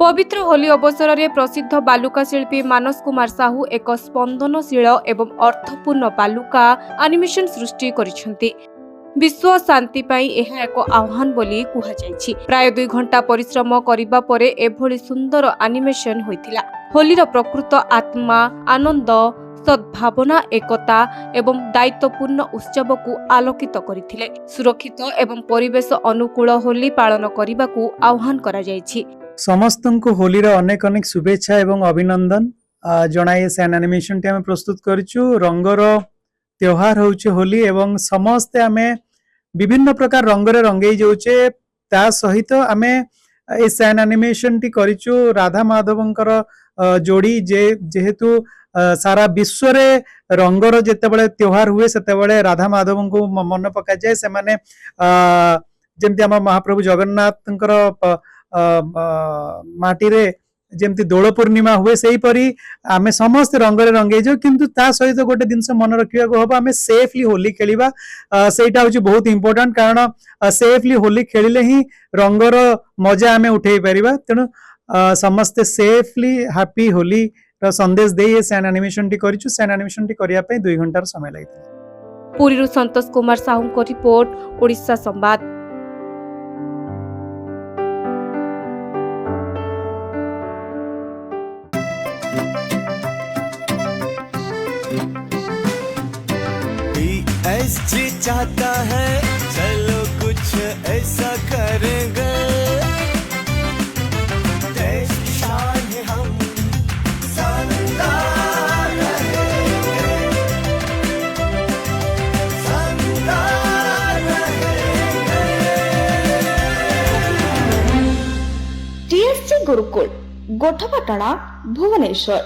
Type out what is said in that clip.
पवित्र होली अवसर में प्रसिद्ध बालुका शिल्पी मानस कुमार साहू एक स्पंदनशील एवं अर्थपूर्ण बालुका एनिमेशन सृष्टि करिसेंती। विश्व शांति पाई यह एक आह्वान बोली कुहाଯାଇଛି। प्राय 2 घंटा परिश्रम करिबा परे एभली सुंदर एनिमेशन होइथिला। होलीर प्रकृत आत्मा आनंद सद्भावना एकता एवं दायित्वपूर्ण उत्सव को आलोकित करथिले। सुरक्षित एवं परिवेश अनुकूल होली पालन करिबाकू आह्वान करा जायछि। समस्त को होलीर अनेक अनेक शुभेच्छा एवं अभिनंदन जनाई सैन एनिमेशन टी आमे प्रस्तुत करिछु। रंगर त्योहार होउचे होली एवं समस्ते आमे विभिन्न प्रकार रंगरे रंगई जाउचे। ता सहित आमे ए सैन एनिमेशन टी करिछु राधा माधवंकर जोड़ी जेहेतु सारा विश्व रे रंगर जेतेबेले त्योहार हुए सेतेबेले राधा माधव को मन पका जाए। से माने जेमति हम महाप्रभु जगन्नाथंकर माटी रे जेमति दोल पूर्णिमा हुए सेही परी आमे समस्त रंगरे रंगे जो। किंतु ता सहित गोटे दिन से मन रखिया को हबो आमे सेफली होली खेलिबा। सेटा होची बहुत इंपोर्टेंट, कारण सेफली होली खेलिले ही रंगर मजा आमे उठेई परिबा। तेनु समस्त सेफली हैप्पी होली रो संदेश दे सैन एनिमेशन टी करिछु। सैन एनिमेशन टी करिया पे 2 घंटार समय लागितला। पुरीरु संतोष कुमार साहू को रिपोर्ट, ओडिशा संवाद। PSG चाहता है चलो कुछ ऐसा करेंगे, देश की शान है हम शानदार रहेंगे, शानदार रहेंगे। TSC गुरुकुल गोठपाटणा भुवनेश्वर।